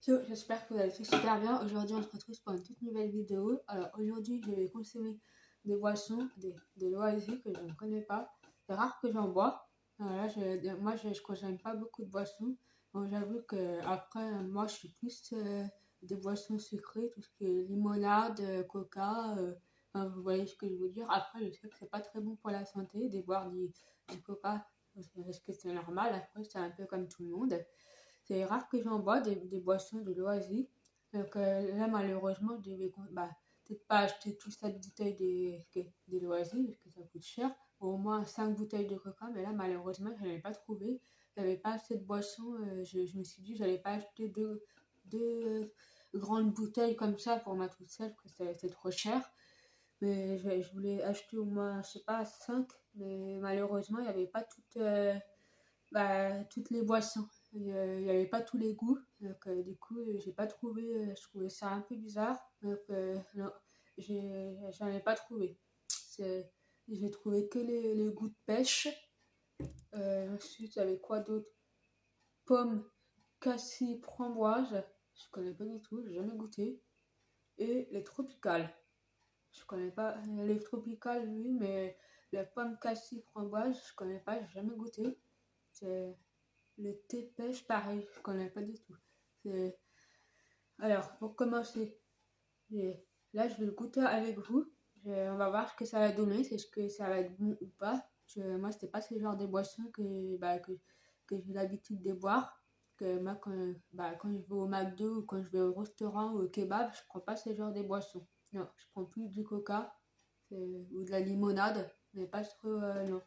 So, j'espère que vous allez tous super bien. Aujourd'hui, on se retrouve pour une toute nouvelle vidéo. Alors, aujourd'hui, je vais consommer des boissons, des loisirs que je ne connais pas. C'est rare que j'en bois. Alors là, moi, je ne consomme pas beaucoup de boissons. Donc, j'avoue que après, moi, je suis plus des boissons sucrées, tout ce qui est limonade, coca. Enfin, vous voyez ce que je veux dire. Après, je sais que c'est pas très bon pour la santé de boire du coca parce que c'est normal. Après, c'est un peu comme tout le monde. C'est rare que j'en bois des boissons de loisirs. Donc là, malheureusement, je devais peut-être pas acheter toute cette bouteille des loisirs parce que ça coûte cher. Au moins 5 bouteilles de coca, mais là, malheureusement, je n'avais pas trouvé. Je n'avais pas assez de boissons. Je me suis dit, je n'allais pas acheter deux grandes bouteilles comme ça pour ma toute seule parce que c'est trop cher. Mais je voulais acheter au moins, je sais pas, 5, mais malheureusement, il n'y avait pas toutes les boissons. Il n'y avait pas tous les goûts. Donc, du coup, j'ai pas trouvé. Je trouvais ça un peu bizarre. Donc, non, j'en ai pas trouvé. J'ai trouvé que les goûts de pêche. Ensuite, il y avait quoi d'autre? Pommes, cassis, framboise. Je connais pas du tout, j'ai jamais goûté. Et les tropicales. Je connais pas. Les tropicales, oui, mais les pommes, cassis, framboise, je connais pas, j'ai jamais goûté. C'est le thé pêche, pareil, je connais pas du tout. C'est- Alors, pour commencer, là, je vais le goûter avec vous. On va voir ce que ça va donner, c'est ce que ça va être bon ou pas. Moi, c'était pas ce genre de boisson que j'ai l'habitude de boire. Que moi, quand je vais au McDo ou quand je vais au restaurant ou au kebab, je prends pas ce genre de boisson. Non, je prends plus du coca ou de la limonade, mais pas trop, non.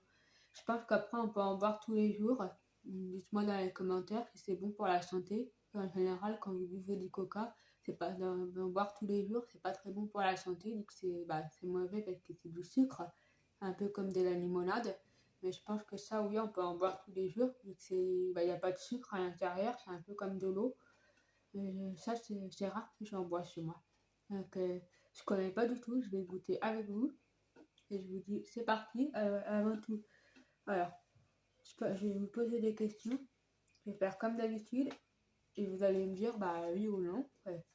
Je pense qu'après, on peut en boire tous les jours. Dites-moi dans les commentaires si c'est bon pour la santé. En général, quand vous buvez du coca, c'est pas d'en boire tous les jours, c'est pas très bon pour la santé. Donc c'est mauvais parce que c'est du sucre, un peu comme de la limonade. Mais je pense que ça, oui, on peut en boire tous les jours. Donc il n'y a pas de sucre à l'intérieur, c'est un peu comme de l'eau. Ça, c'est rare que j'en bois chez moi. Donc, je connais pas du tout, je vais goûter avec vous. Et je vous dis, c'est parti. Avant tout, alors, je vais vous poser des questions. Je vais faire comme d'habitude. Et vous allez me dire bah oui ou non. Ouais.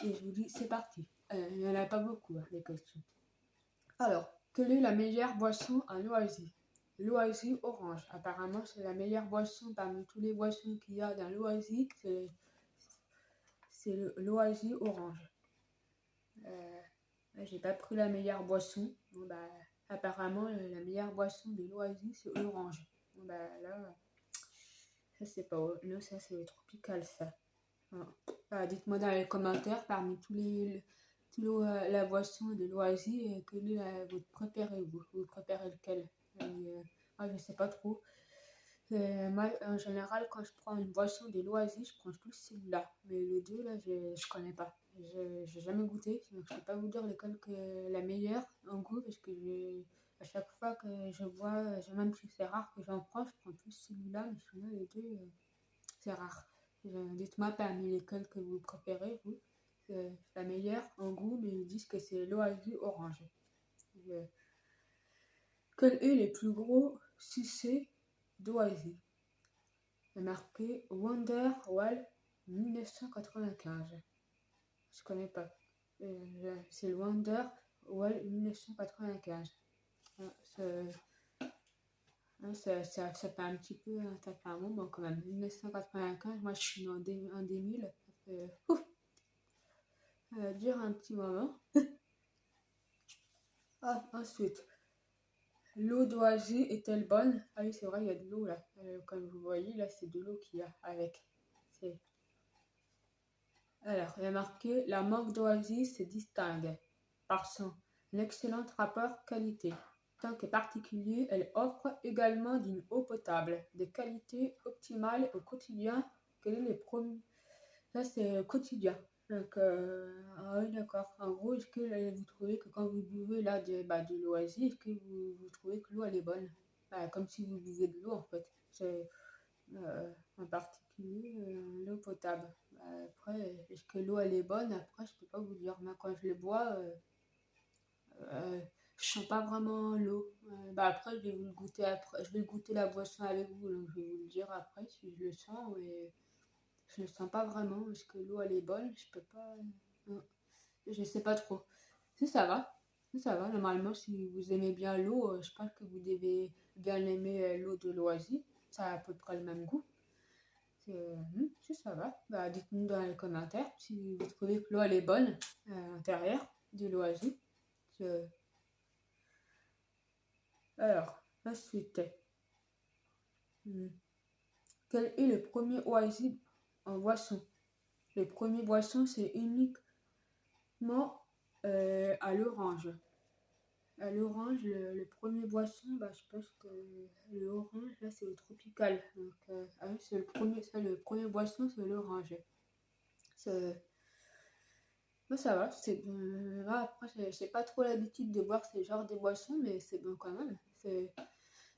Et je vous dis c'est parti. Il n'y en a pas beaucoup les questions. Alors, quelle est la meilleure boisson à l'oasis? L'oasis orange. Apparemment c'est la meilleure boisson parmi tous les boissons qu'il y a dans l'oasis. C'est l'oasis orange. J'ai pas pris la meilleure boisson. Bon, bah, apparemment la meilleure boisson de l'oasis c'est orange. Bon, bah là. Ça, c'est pas. Non, ça, c'est tropical, ça. Dites-moi dans les commentaires, parmi la boisson de loisirs, quel est votre préféré, vous préférez lequel? Je sais pas trop. Moi, en général, quand je prends une boisson de loisirs, je prends plus celle-là. Mais les deux, là, je connais pas. J'ai jamais goûté, donc je peux pas vous dire lequel que la meilleure en goût, parce que à chaque fois que je bois, même si c'est rare que j'en prends plus celui-là, mais sinon les deux, c'est rare. Dites-moi parmi lesquels que vous préférez, vous. C'est la meilleure en goût, mais ils disent que c'est l'oasis orange. Euh, Quel est le plus gros succès d'oasis? C'est marqué Wonderwall 1995. Je connais pas. C'est le Wonderwall 1995. Ça fait un petit peu, ça fait un moment quand même. 1995, moi je suis en 2000. Ça fait, dure un petit moment. Ensuite, l'eau d'oasis est-elle bonne? Ah oui, c'est vrai, il y a de l'eau là. Comme vous voyez, là, c'est de l'eau qu'il y a avec. Alors, il y a marqué la marque d'Oasis se distingue par son excellent rapport qualité. Tant que particulier, elle offre également d'une eau potable de qualité optimale au quotidien. Quel est le premier? Ça, c'est quotidien. Donc, ah oui, d'accord. En gros, est-ce que vous trouvez que quand vous buvez là de l'oasis, est-ce que vous trouvez que l'eau elle est bonne? Comme si vous buvez de l'eau en fait. C'est en particulier l'eau potable. Après, est-ce que l'eau elle est bonne? Après, je peux pas vous dire. Mais quand je le bois, je sens pas vraiment l'eau. Après, je vais vous le goûter après. Je vais goûter la boisson avec vous, donc je vais vous le dire après si je le sens. je le sens pas vraiment. Est-ce que l'eau elle est bonne? Je peux pas. Non, je sais pas trop. Si ça va, si ça va. Normalement, si vous aimez bien l'eau, je pense que vous devez bien aimer l'eau de Loisy. Ça a à peu près le même goût. Si ça va, bah, dites-nous dans les commentaires si vous trouvez que l'eau elle est bonne à l'intérieur du Loisy. Euh, alors, ensuite, hmm, quel est le premier oasis en boisson? Le premier boisson, c'est uniquement à l'orange. À l'orange, le premier boisson, bah, je pense que l'orange, là, c'est le tropical. Donc, oui, le premier boisson, c'est l'orange. Ça va. Là, après, j'ai pas trop l'habitude de boire ce genre de boissons, mais c'est bon quand même.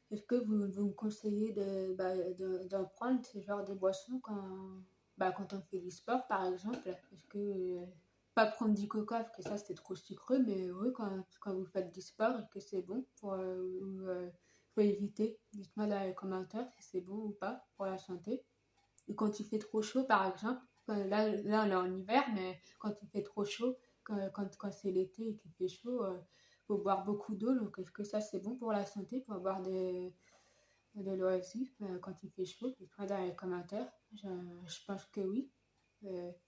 Est-ce que vous me conseillez d'en prendre ce genre de boissons quand on fait du sport, par exemple? Est-ce que pas prendre du coca, parce que ça c'est trop sucreux, mais oui, quand vous faites du sport, est-ce que c'est bon faut éviter? Dites-moi dans les commentaires si c'est bon ou pas pour la santé. Et quand il fait trop chaud, par exemple, là on est en hiver, mais quand il fait trop chaud, quand c'est l'été et qu'il fait chaud, faut boire beaucoup d'eau. Donc est-ce que ça c'est bon pour la santé, pour avoir de l'oasis quand il fait chaud? Dites-moi dans les commentaires. Je pense que oui.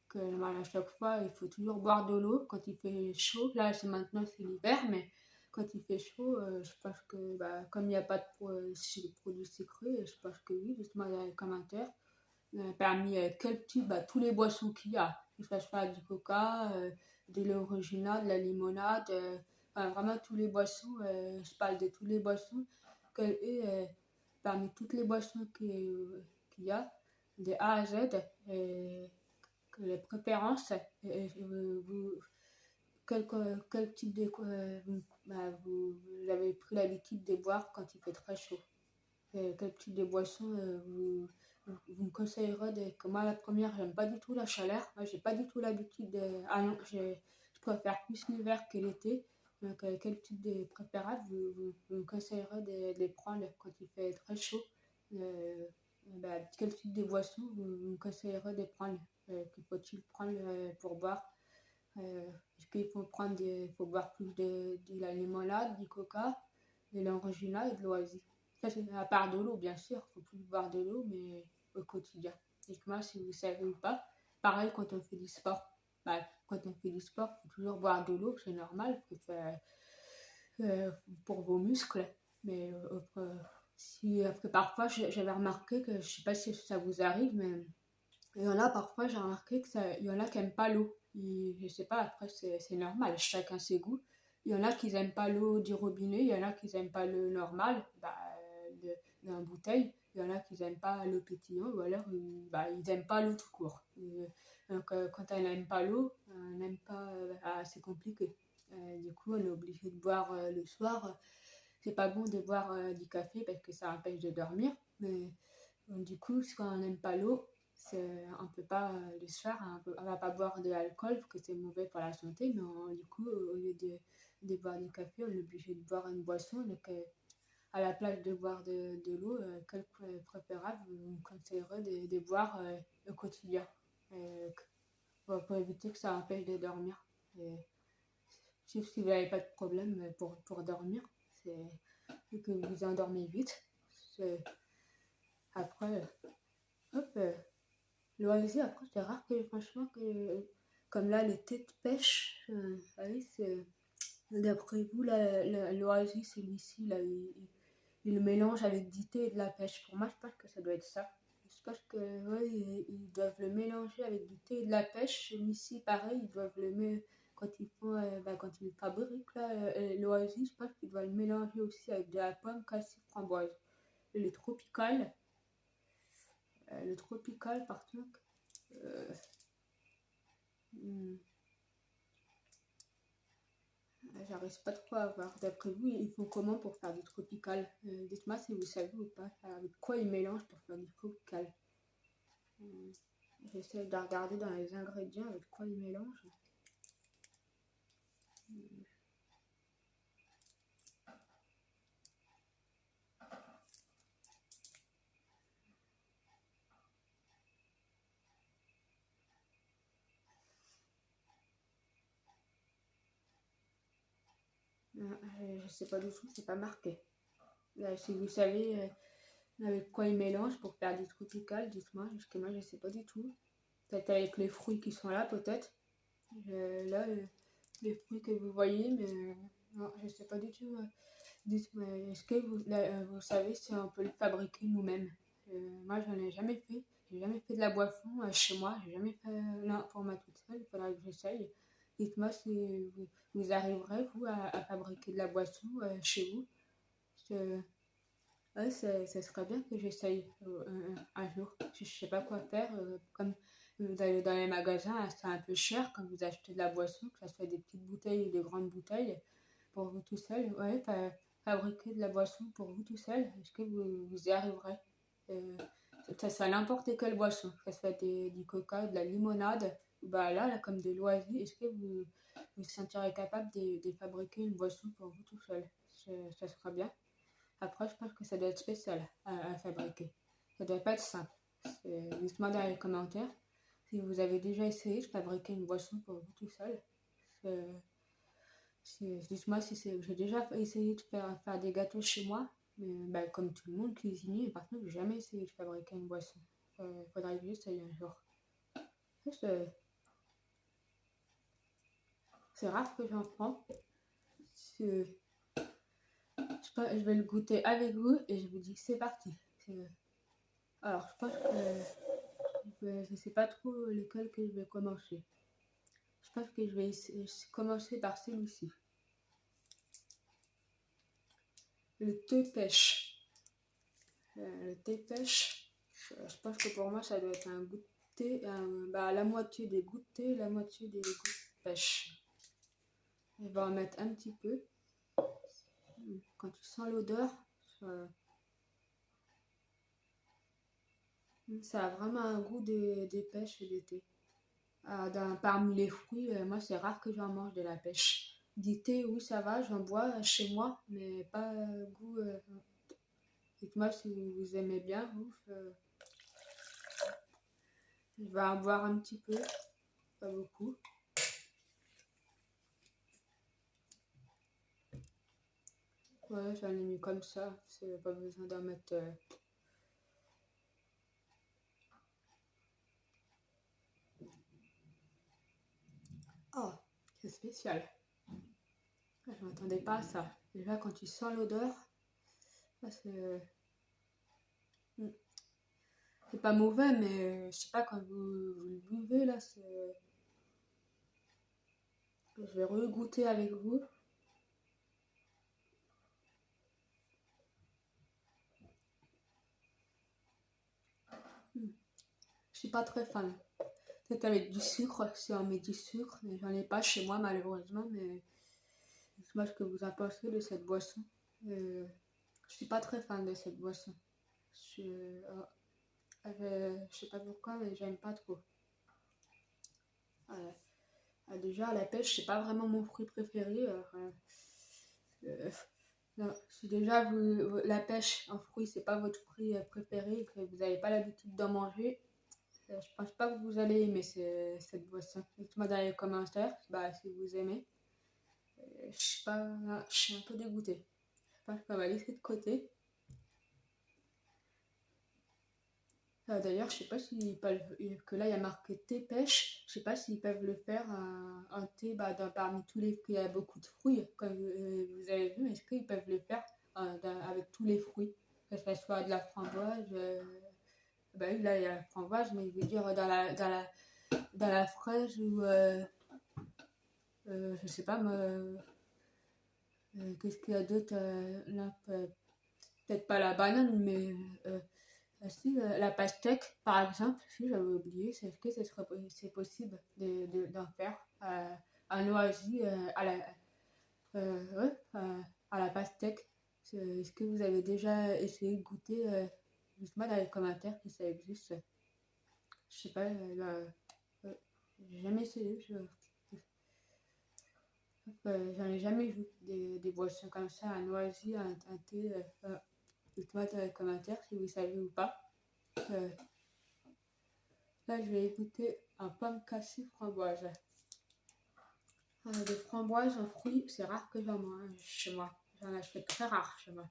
Que à chaque fois, il faut toujours boire de l'eau quand il fait chaud. Là, maintenant c'est l'hiver, mais quand il fait chaud, je pense que bah, comme il n'y a pas de produits sucrés, je pense que oui. Dites-moi dans les commentaires. Parmi quel type, bah, tous les boissons qu'il y a, que ce soit du coca, de l'eau originale, de la limonade, enfin, vraiment tous les boissons, je parle de toutes les boissons, quelle est parmi toutes les boissons qu'il y a, de A à Z, que les préférences, quel, quel type de vous avez pris l'habitude de boire quand il fait très chaud, quel type de boisson vous me conseillerez que moi la première j'aime pas du tout la chaleur, moi j'ai pas du tout l'habitude ah non, je préfère plus l'hiver que l'été. Donc quel type de préférable vous me conseillerez de les prendre quand il fait très chaud? Quel type de boisson vous me conseillerez de prendre? Que faut-il prendre pour boire? Est-ce qu'il faut faut boire plus de la limonade, du coca, de l'orangina et de l'oasis? Ça, c'est à part de l'eau, bien sûr. Il faut plus boire de l'eau, mais au quotidien. Dites-moi si vous savez ou pas. Pareil quand on fait du sport. Bah, quand on fait du sport, il faut toujours boire de l'eau, c'est normal pour vos muscles. Mais après, parfois, j'avais remarqué que, je sais pas si ça vous arrive, mais il y en a parfois, j'ai remarqué il y en a qui n'aiment pas l'eau. Je sais pas, après, c'est normal, chacun ses goûts. Il y en a qui n'aiment pas l'eau du robinet, il y en a qui n'aiment pas l'eau normale, d'un bouteille. Il y en a qui n'aiment pas l'eau pétillante, ou alors ils n'aiment pas l'eau tout court. Donc, quand on n'aime pas l'eau, on n'aime pas, c'est compliqué. Du coup, on est obligé de boire le soir. C'est pas bon de boire du café parce que ça empêche de dormir. Mais du coup, quand on n'aime pas l'eau, on peut pas le soir, on va pas boire de l'alcool parce que c'est mauvais pour la santé. Mais du coup, au lieu de boire du café, on est obligé de boire une boisson. Donc, à la place de boire de l'eau, quel préférable vous me conseillerez de boire au quotidien pour éviter que ça empêche de dormir. Sauf si vous n'avez pas de problème pour dormir, c'est que vous endormez vite. Après, hop, l'oasis, après, c'est rare que, franchement, comme là, les thés de pêche, oui, d'après vous, l'oasis, celui-ci, là, il le mélange avec du thé et de la pêche. Pour moi, je pense que ça doit être ça. Je pense que, ouais, ils doivent le mélanger avec du thé et de la pêche. Celui-ci, pareil, ils doivent le mélanger quand ils font, quand ils fabriquent l'oasis, je pense qu'ils doivent le mélanger aussi avec de la pomme cassis framboise. Et le tropical par contre, euh, hmm, j'arrive pas trop à voir. D'après vous, ils font comment pour faire du tropical? Dites-moi si vous savez ou pas. Avec quoi ils mélangent pour faire du tropical? Hmm, J'essaie de regarder dans les ingrédients avec quoi ils mélangent. Hmm, Je sais pas du tout, c'est pas marqué. Là, si vous savez avec quoi ils mélangent pour faire des tropicales, dites-moi, parce que moi je sais pas du tout. Peut-être avec les fruits qui sont là, peut-être. Là, les fruits que vous voyez, mais non, je sais pas du tout. Dites-moi, est-ce que vous savez si on peut le fabriquer nous-mêmes? Moi, j'en ai jamais fait. J'ai jamais fait de la boisson chez moi. J'ai jamais fait non, pour moi toute seule. Il faudra que j'essaye. Dites-moi si vous arriverez, vous, à fabriquer de la boisson chez vous. Euh, ouais, ça serait bien que j'essaye un jour. Je sais pas quoi faire. Comme dans les magasins, c'est un peu cher quand vous achetez de la boisson, que ce soit des petites bouteilles ou des grandes bouteilles pour vous tout seul. Ouais, fabriquer de la boisson pour vous tout seul. Est-ce que vous y arriverez? Euh, ça soit n'importe quelle boisson, que ce soit du coca, de la limonade, bah là, comme des loisirs. Est-ce que vous sentirez capable de fabriquer une boisson pour vous tout seul? Ça sera bien. Après, je pense que ça doit être spécial à fabriquer. Ça doit pas être simple. Dites-moi dans les commentaires si vous avez déjà essayé de fabriquer une boisson pour vous tout seul. Dites-moi si c'est. J'ai déjà essayé de faire des gâteaux chez moi, mais bah, comme tout le monde, cuisinier, par contre, j'ai jamais essayé de fabriquer une boisson. Faudrait que j'essaye un jour. C'est c'est rare que j'en prends. Je vais le goûter avec vous et je vous dis c'est parti. Alors, je pense que je sais pas trop lequel que je vais commencer. Je pense que je vais commencer par celui-ci. Le thé pêche. Le thé pêche, je pense que pour moi, ça doit être un goût de thé, bah, la moitié des goûts de thé, la moitié des goûts de pêche. Je vais en mettre un petit peu. Quand tu sens l'odeur, ça a vraiment un goût des pêches et des thés. Parmi les fruits, moi, c'est rare que j'en mange de la pêche. Du thé, oui, ça va, j'en bois chez moi, mais pas goût. Dites-moi si vous aimez bien, vous. Je vais en boire un petit peu, pas beaucoup. Ouais, j'en ai mis comme ça, c'est pas besoin d'en mettre. Oh, c'est spécial. Je m'attendais pas à ça. Déjà, quand tu sens l'odeur, hmm, c'est pas mauvais, mais je sais pas, quand vous le buvez, là, je vais re-goûter avec vous. Je suis pas très fan. Peut-être avec du sucre, si on met du sucre, mais j'en ai pas chez moi malheureusement, mais dites-moi ce que vous en pensez de cette boisson. Je suis pas très fan de cette boisson. Je sais pas pourquoi, mais j'aime pas trop. Déjà, la pêche, c'est pas vraiment mon fruit préféré. Euh, non, si déjà la pêche en fruit, c'est pas votre fruit préféré, que vous n'avez pas l'habitude d'en manger, je pense pas que vous allez aimer cette boisson. Dites-moi dans les commentaires bah, si vous aimez. Je sais pas, je suis un peu dégoûtée. Je pense qu'on va laisser de côté. D'ailleurs, je sais pas s'ils peuvent, que là il y a marqué thé pêche. Je sais pas s'ils peuvent le faire un thé parmi tous les fruits. Il y a beaucoup de fruits, comme vous avez vu. Est-ce qu'ils peuvent le faire avec tous les fruits? Que ce soit de la framboise. Bah oui, là il y a la framboise, mais je veux dire dans la fraise ou je sais pas, qu'est-ce qu'il y a d'autre là, peut-être pas la banane, mais si, la pastèque, par exemple, si j'avais oublié, est-ce que c'est possible d'en faire un noisy ouais, à la pastèque? Est-ce que vous avez déjà essayé de goûter dites-moi dans les commentaires si ça existe. Je sais pas, j'ai jamais essayé. J'en ai jamais vu des boissons comme ça, un noisy, un thé. Dites-moi dans les commentaires si vous savez ou pas. Euh, Là, je vais écouter un pomme cassée framboise. Des framboises en fruits, c'est rare que j'en mange chez moi. J'en achète très rare chez moi.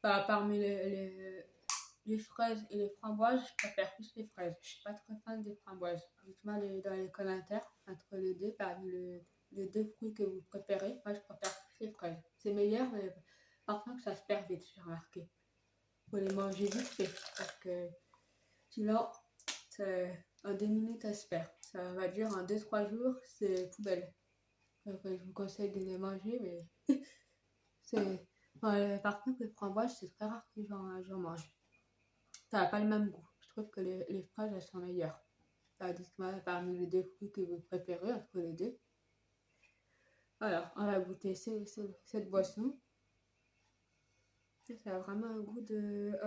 Parmi les fraises et les framboises, je préfère plus les fraises. Je suis pas très fan des framboises. Dites-moi dans les commentaires entre les deux, parmi les deux fruits que vous préférez. Moi, je préfère plus les fraises. C'est meilleur, mais par contre, ça se perd vite, j'ai remarqué. Faut les manger vite fait, parce que sinon, en 2 minutes, ça se perd. Ça va durer en 2-3 jours, c'est poubelle. Donc, je vous conseille de les manger, mais c'est... par contre, les framboises, c'est très rare que j'en mange. Ça n'a pas le même goût. Je trouve que les fraises, elles sont meilleures. Dites-moi parmi les deux fruits que vous préférez entre les deux. Alors, on va goûter cette boisson. Ça a vraiment un goût de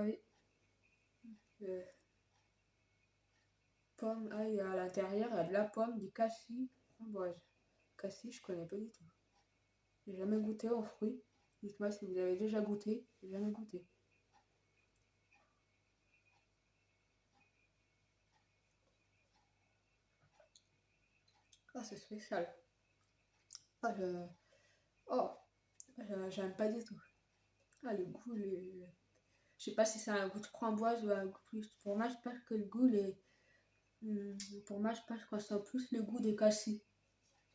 pomme. Et à l'intérieur, il y a de la pomme, du cassis, framboise. Cassis, je connais pas du tout. J'ai jamais goûté aux fruits. Dites-moi si vous avez déjà goûté. J'ai jamais goûté. Ah, c'est spécial. Ah, oh, j'aime pas du tout. Ah, le goût, je sais pas si c'est un goût de framboise ou un goût plus. Pour moi, je pense que le goût, pour moi, je pense qu'on sent plus le goût des cassis.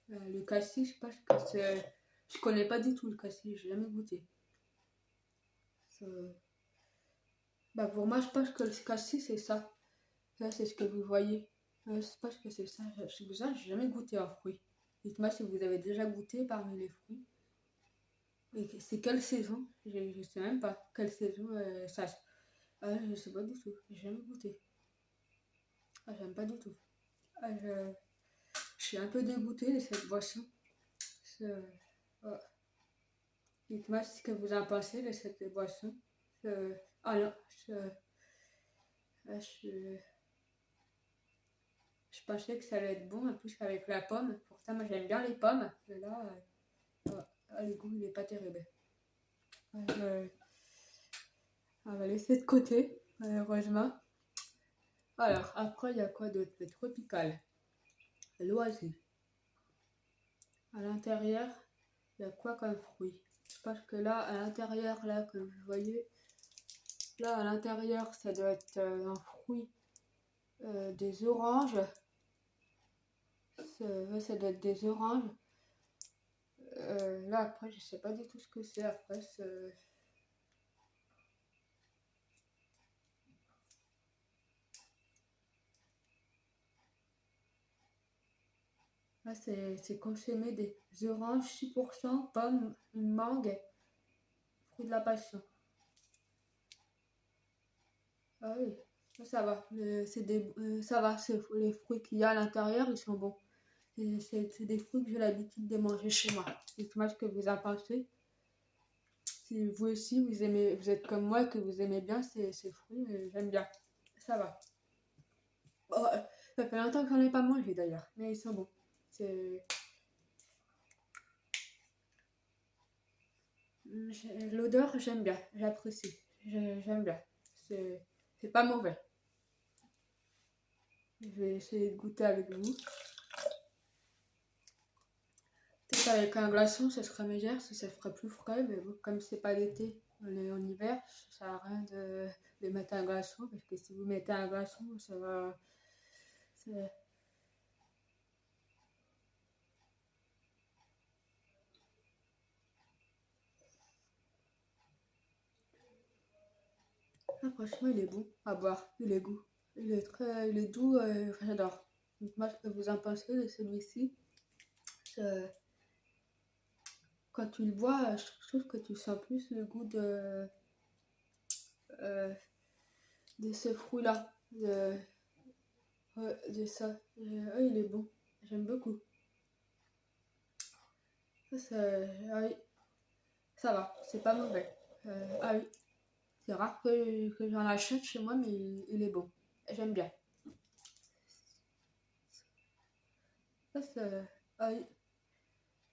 Le cassis, je pense que c'est. Je connais pas du tout le cassis, j'ai jamais goûté. Pour moi, je pense que le cassis, c'est ça. Ça, c'est ce que vous voyez. Je pense que c'est ça. C'est pour ça que j'ai jamais goûté un fruit. Dites-moi si vous avez déjà goûté parmi les fruits. Et c'est quelle saison? Je sais même pas. Quelle saison ça. Je sais pas du tout. J'ai jamais goûté. Ah, j'aime pas du tout. Ah, je suis un peu dégoûtée de cette boisson. Oh. Dites-moi ce que vous en pensez de cette boisson. Ah non, je, je pensais que ça allait être bon, en plus avec la pomme. Pourtant, moi j'aime bien les pommes. Mais là, le goût il est pas terrible. On va laisser de côté, malheureusement. Alors, après, il y a quoi d'autre? Le tropical. L'oasis. À l'intérieur, il y a quoi comme fruit? Parce que là, à l'intérieur, là, que vous voyez, là, à l'intérieur, ça doit être un fruit, des oranges. Ça doit être des oranges. Là, après, je sais pas du tout ce que c'est. Après, là, c'est consommé des oranges 6%, pommes, une mangue, fruit de la passion. Ah oui, ça va. Ça va. Les fruits qu'il y a à l'intérieur, ils sont bons. C'est des fruits que j'ai l'habitude de manger chez moi. Dites-moi ce que vous en pensez. Si vous aussi, vous êtes comme moi, que vous aimez bien ces fruits, j'aime bien. Ça va. Oh, ça fait longtemps que j'en ai pas mangé d'ailleurs, mais ils sont bons. C'est... L'odeur, j'aime bien, j'apprécie. J'aime bien. C'est pas mauvais. Je vais essayer de goûter avec vous. Peut-être avec un glaçon, ça serait meilleur, ça ferait plus frais, mais bon, comme c'est pas l'été, on est en hiver, ça sert à rien de mettre un glaçon, parce que si vous mettez un glaçon, ça va. Ah, franchement, il est bon à boire, il est goût. Il est doux, j'adore. Dites-moi ce que vous en pensez de celui-ci. Euh, Quand tu le bois, je trouve que tu sens plus le goût euh, de ce fruit-là. Ouais, de ça. Il est bon. J'aime beaucoup. Ça, ah oui, ça va, c'est pas mauvais. Ah oui, c'est rare que j'en achète chez moi, mais il est bon. J'aime bien. Ça, ah oui,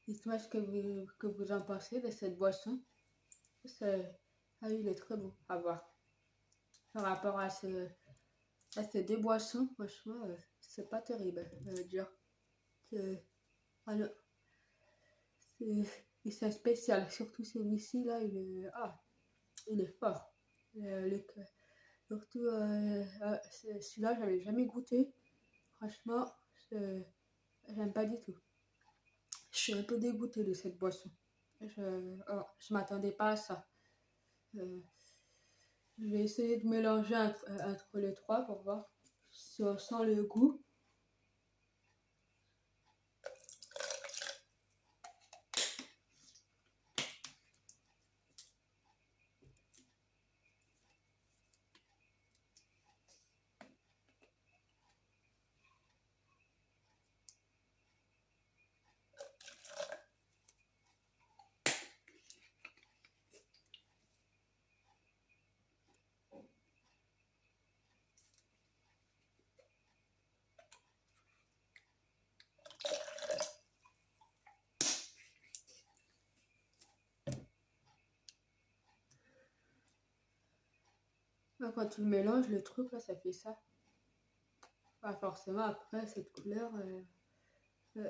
dites-moi ce que vous en pensez de cette boisson. Ça, ah oui, il est très bon à boire. Par rapport à ces deux boissons, franchement, c'est pas terrible, je veux dire. Ah non. Et c'est spécial, surtout celui-ci là, il est fort. Le- Surtout celui-là, j'avais jamais goûté. Franchement, c'est- j'aime pas du tout. Je suis un peu dégoûtée de cette boisson. Je m'attendais pas à ça. Euh, je vais essayer de mélanger entre les trois pour voir si on sent le goût. Là, quand tu le mélanges, le truc là, ça fait ça. Pas forcément après cette couleur. Euh,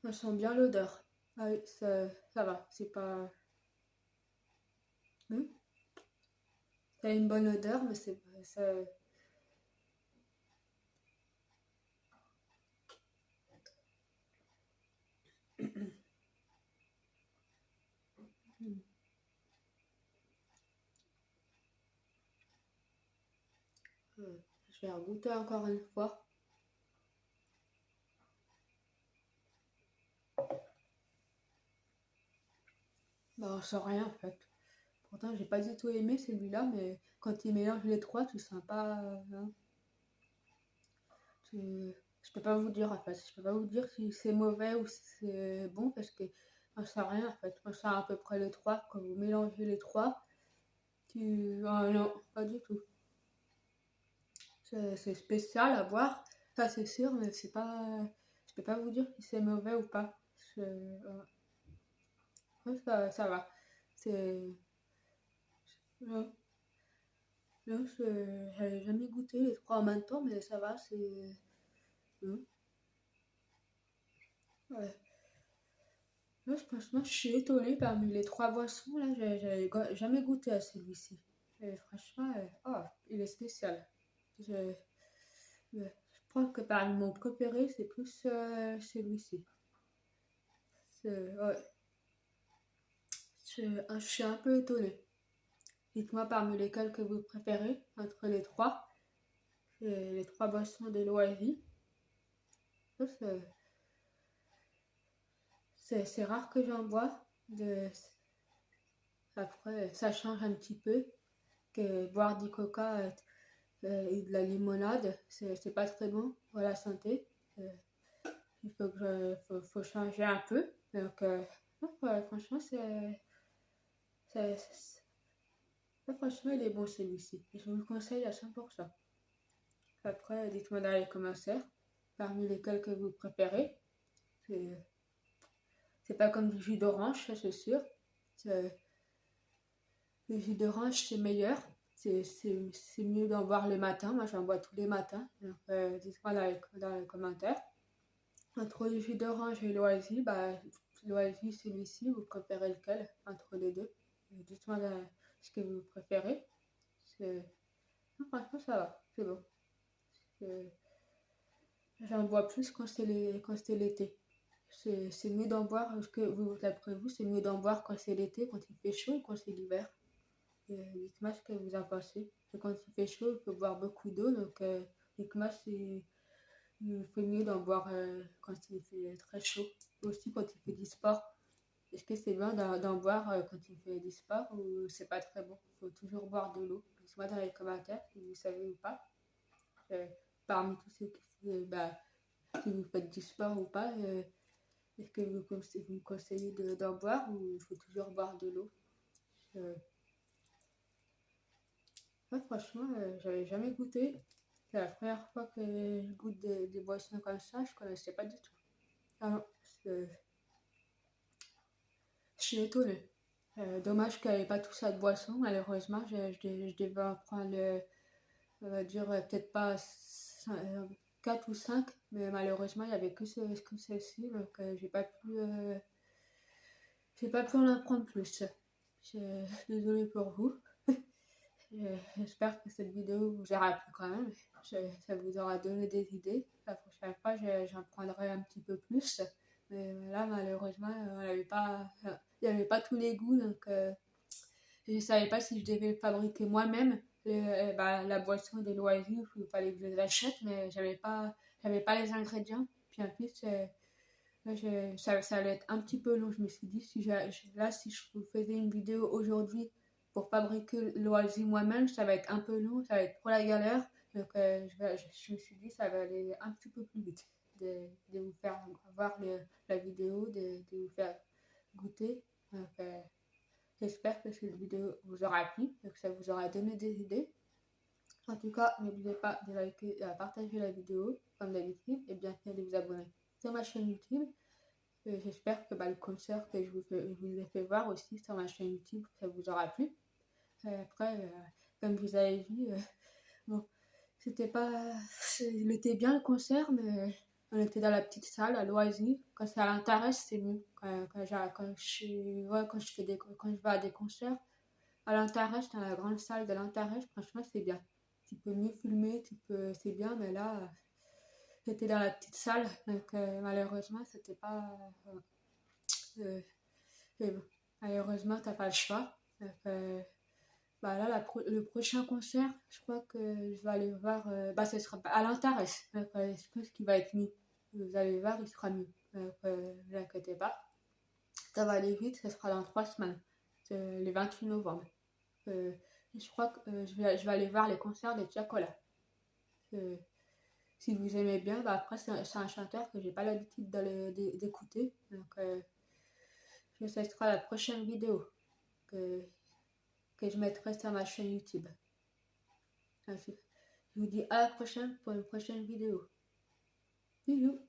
ça sent bien l'odeur. Ah oui, ça va, c'est pas. Hmm, ça a une bonne odeur, mais c'est ça. Hmm, je vais goûter encore une fois. Bah, on sent rien en fait. Pourtant, j'ai pas du tout aimé celui-là, mais quand il mélange les trois, tu sens pas. Hein, je peux pas vous dire en fait. Je peux pas vous dire si c'est mauvais ou si c'est bon parce que on sent rien en fait. On sent à peu près les trois. Quand vous mélangez les trois, ah non, pas du tout. C'est spécial à boire, ça c'est sûr, mais c'est pas. Je peux pas vous dire si c'est mauvais ou pas. Ouais, ça va. C'est. Non, non, j'avais jamais goûté les trois en même temps, mais ça va, c'est. Non, ouais. Moi, franchement, je suis étonnée parmi les trois boissons, là, j'avais jamais goûté à celui-ci. Et franchement, oh, il est spécial. Je pense que parmi mon préféré, c'est plus celui-ci. Ouais, je suis un peu étonnée. Dites-moi parmi lesquels que vous préférez, entre les trois boissons de l'OIV. Ça, c'est rare que j'en bois. Après, ça change un petit peu que boire du coca et de la limonade, c'est pas très bon pour la santé. Euh, il faut changer un peu. Donc, ouais, franchement, franchement, il est bon celui-ci. Je vous le conseille à 100%. Après, dites-moi dans les commentaires parmi lesquels que vous préférez. C'est c'est pas comme du jus d'orange, ça c'est sûr. Le jus d'orange, c'est meilleur. C'est mieux d'en boire le matin. Moi, j'en bois tous les matins. Donc, dites-moi dans les commentaires. Entre le jus d'orange et l'oasis, bah, l'oasis, celui-ci, vous préférez lequel entre les deux? Dites-moi ce que vous préférez. Non, franchement, ça va. C'est bon. C'est- J'en bois plus quand c'est l'été. C'est mieux d'en boire, parce que d'après vous, c'est mieux d'en boire quand c'est l'été, quand il fait chaud ou quand c'est l'hiver. Dites-moi ce que vous en pensez. Et quand il fait chaud, il faut boire beaucoup d'eau, donc dites-moi si il fait mieux d'en boire quand il fait très chaud. Aussi quand il fait du sport. Est-ce que c'est bien d'en boire quand il fait du sport ou c'est pas très bon? Il faut toujours boire de l'eau. Dites-moi dans les commentaires si vous savez ou pas. Euh, Parmi tous ceux bah, si vous faites du sport ou pas, est-ce que vous me conseillez d'en boire ou il faut toujours boire de l'eau? Euh, Ouais, franchement, j'avais jamais goûté. C'est la première fois que je goûte des boissons comme ça, je connaissais pas du tout. Ah non, je suis étonnée. Dommage qu'il n'y avait pas tout ça de boisson, malheureusement. Je devais en prendre, on va dire, peut-être pas 4 ou 5, mais malheureusement, il n'y avait que celle-ci, donc j'ai pas pu en apprendre plus. Désolée pour vous. J'espère que cette vidéo vous aura plu quand même. Ça vous aura donné des idées. La prochaine fois, j'en prendrai un petit peu plus. Mais là, malheureusement, il n'y avait pas tous les goûts, donc je ne savais pas si je devais le fabriquer moi-même. La boisson des loisirs, il fallait que je les achète, mais j'avais pas les ingrédients. Puis en plus, ça allait être un petit peu long. Je me suis dit, si je vous faisais une vidéo aujourd'hui pour fabriquer le loisir moi-même, ça va être un peu long, ça va être trop la galère. Donc, je me suis dit, ça va aller un petit peu plus vite de vous faire voir la vidéo, de vous faire goûter. Donc, j'espère que cette vidéo vous aura plu et que ça vous aura donné des idées. En tout cas, n'oubliez pas de liker et de partager la vidéo comme d'habitude et bien sûr de vous abonner sur ma chaîne YouTube. J'espère que le concert que je vous ai fait voir aussi sur ma chaîne YouTube, ça vous aura plu. Après, comme vous avez vu, bon, c'était pas. Il était bien le concert, mais on était dans la petite salle à loisir. Quand c'est à l'intérieur, c'est mieux. Quand je vais à des concerts, à l'intérieur, dans la grande salle de l'intérieur, franchement, c'est bien. Tu peux mieux filmer, c'est bien, mais là, j'étais dans la petite salle, donc malheureusement, c'était pas. Euh, mais bon, malheureusement, t'as pas le choix. Donc, là, le prochain concert, je crois que je vais aller voir. Ce sera à l'Antares. Donc, je pense qu'il va être mieux. Vous allez voir, il sera mieux. Donc, ne vous inquiétez pas. Ça va aller vite, ce sera dans 3 semaines. C'est le 28 novembre. Je crois que je vais aller voir les concerts de Tiakola. Si vous aimez bien, après, c'est un chanteur que j'ai pas l'habitude d'écouter. Donc, ce sera la prochaine vidéo que je mettrai sur ma chaîne YouTube. Je vous dis à la prochaine pour une prochaine vidéo. Bisous.